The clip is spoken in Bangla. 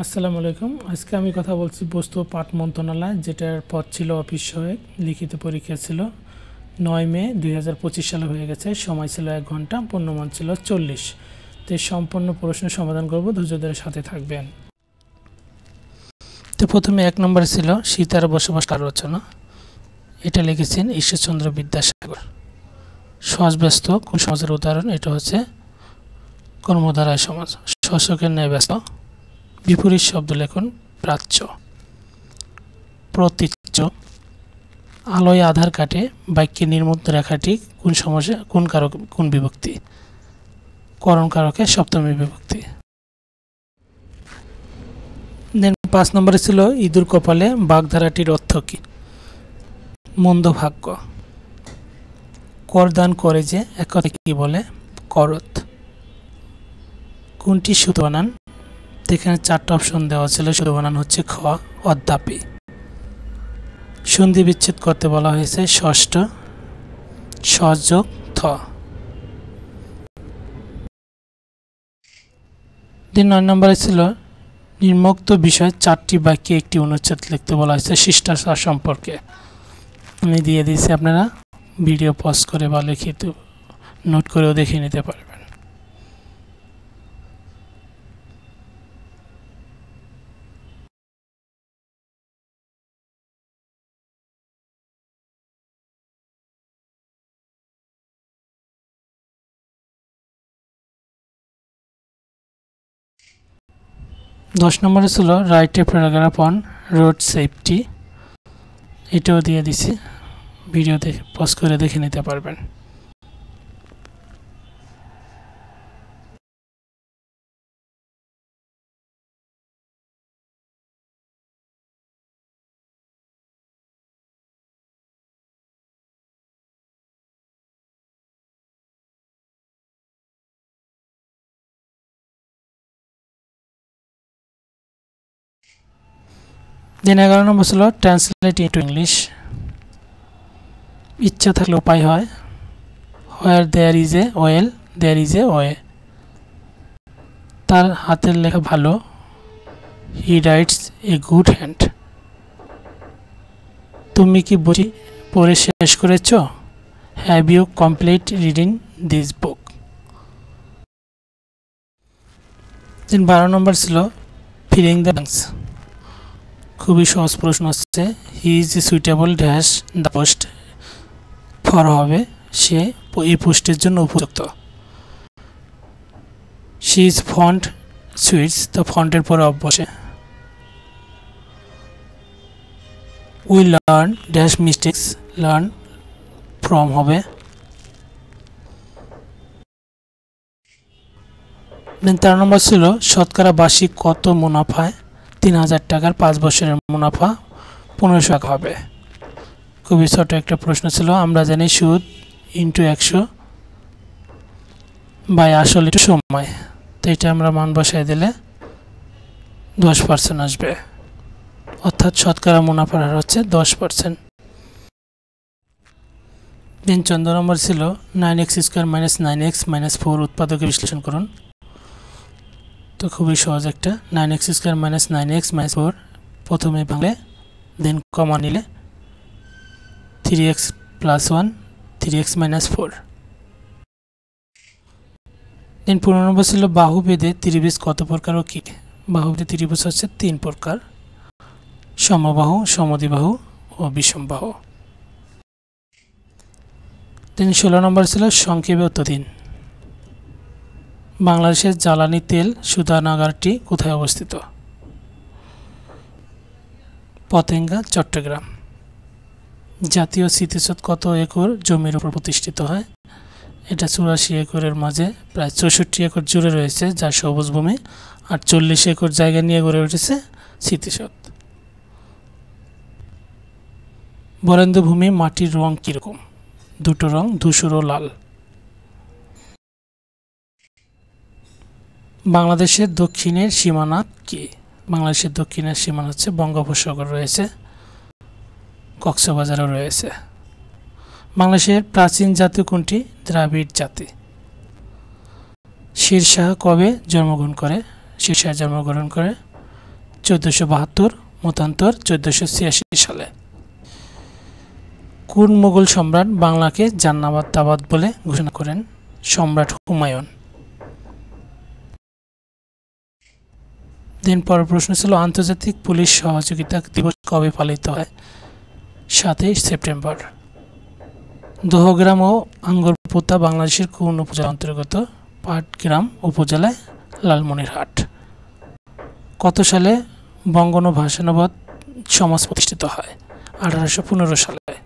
আসসালামু আলাইকুম। আজকে আমি কথা বলছি বস্তু ও পাট মন্ত্রণালয়, যেটার পদ ছিল অফিস সহায়ক। লিখিত পরীক্ষা ছিল 9 মে 2025 সালে হয়ে গেছে। সময় ছিল 1 ঘন্টা, পূর্ণমান ছিল 40। তো সম্পূর্ণ প্রশ্ন সমাধান করব, ধৈর্য ধরে সাথে থাকবেন। তো প্রথমে 1 নম্বরে ছিল সীতার বসবাস কার রচনা। এটা লিখেছেন ঈশ্বরচন্দ্র বিদ্যাসাগর। সহজব্যস্ত কোন সমাজের উদাহরণ? এটা হচ্ছে কর্মধারায় সমাজ। শশকের ন্যায় ব্যস্ত। বিপরীত শব্দ লেখন প্রাচ্য। প্রতীচ্য। আলোয় আধার কাটে বাক্যের নির্মুক্ত রেখাটি কোন সমাসে কোন কারক কোন বিভক্তি? করণ কারকে সপ্তমী বিভক্তি। দেন 5 নম্বরে ছিল ইঁদুর কপালে বাগধারাটির অর্থ কী? মন্দ ভাগ্য। করদান করে যে এক কথা কি বলে? করত। কোনটি শুদ্ধ বানান? এখানে 4টা অপশন দেওয়া ছিল, শুদ্ধ বানান হচ্ছে খ, অদ্যাপি। সন্ধি বিচ্ছেদ করতে বলা হয়েছে ষষ্ঠ, সযোগ থ। 9 নম্বরে ছিল নিম্নোক্ত বিষয় 4টি বাক্যে একটি অনুচ্ছেদ লিখতে বলা হয়েছে শিষ্টাচার সম্পর্কে। আমি দিয়ে দিয়েছি, আপনারা ভিডিও পজ করে বা লিখিত নোট করেও দেখে নিতে পারবেন। দশ নম্বরে ছিল write a paragraph on road safety. এটাও দিয়ে দিছি, ভিডিও দেখে পজ করে দেখে নিতে পারবেন। দেন 11 নম্বর ছিল ট্রান্সলেট ইন্টু ইংলিশ। ইচ্ছা থাকলে উপায় হয়। Where there is a will there is a way. তার হাতের লেখা ভালো। He writes a good hand. তুমি কি বই পড়ে শেষ করেছ? Have you complete reading this book. Then 12 number ছিল ফিলিং দ্য ব্ল্যাঙ্কস। খুবই সহজ প্রশ্ন হচ্ছে he is suitable dash the post. For হবে সে এই পোস্টের জন্য উপযুক্ত। শি ইজ ফন্ড সুইটস, তো ফন্টের পরে অব বসে। We learn dash mistakes, learn from হবে। দেন 13 নম্বর ছিল শতকরা বার্ষিক কত মুনাফায় 3000 টাকার 5 বছরের মুনাফা 1500 টাকা হবে। খুবই ছোট একটা প্রশ্ন ছিল। আমরা জানি সুদ ইন্টু 100 বাই আসল একটু সময়, তো এটা আমরা মান বসাই দিলে 10% আসবে, অর্থাৎ শতকরা মুনাফার হার হচ্ছে 10%। দেন 14 নম্বর ছিল 9x² - 9x - 4 উৎপাদকে বিশ্লেষণ করুন। তো খুবই সহজ একটা, 9x² - 9x - 4 প্রথমে ভাঙলে দেন কমা নিলে 3x + 1 3x - 4। দেন 15 নম্বর ছিল বাহুভেদে ত্রিভুজ কত প্রকার ও কী? বাহুভেদে ত্রিভুজ হচ্ছে 3 প্রকার: সমবাহু, সমদ্বিবাহু ও বিষমবাহু। দেন 16 নম্বর ছিল সংক্ষেপে উত্তর দিন। বাংলাদেশের জ্বালানি তেল শোধনাগারটি কোথায় অবস্থিত? পতেঙ্গা, চট্টগ্রাম। জাতীয় স্মৃতিসৌধ কত একর জমির উপর প্রতিষ্ঠিত হয়? এটা 84 একরের মাঝে প্রায় 64 একর জুড়ে রয়েছে, যা সবুজ ভূমি, আর 40 একর জায়গা নিয়ে গড়ে উঠেছে স্মৃতিসৌধ। বরেন্দ্র ভূমি মাটির রং কীরকম? দুটো রং, ধূসর ও লাল। বাংলাদেশের দক্ষিণের সীমানা কি? বাংলাদেশের দক্ষিণের সীমানা হচ্ছে বঙ্গোপসাগর রয়েছে, কক্সবাজারও রয়েছে। বাংলাদেশের প্রাচীন জাতি কোনটি? দ্রাবিড় জাতি। শেরশাহ কবে জন্মগ্রহণ করে? শেরশাহ জন্মগ্রহণ করে 1472, মতান্তর 1486 সালে। কোন মুঘল সম্রাট বাংলাকে জান্নাতাবাদ বলে ঘোষণা করেন? সম্রাট হুমায়ুন। দিন পরের প্রশ্ন ছিল আন্তর্জাতিক পুলিশ সহযোগিতা দিবস কবে পালিত হয়? 7 সেপ্টেম্বর। দহগ্রাম ও আঙ্গরপোতা বাংলাদেশের কোন উপজেলার অন্তর্গত? পাটগ্রাম উপজেলায়, লালমনিরহাট। কত সালে বঙ্গনো ভাষানুবাদ সমাজ প্রতিষ্ঠিত হয়? 1815 সালে।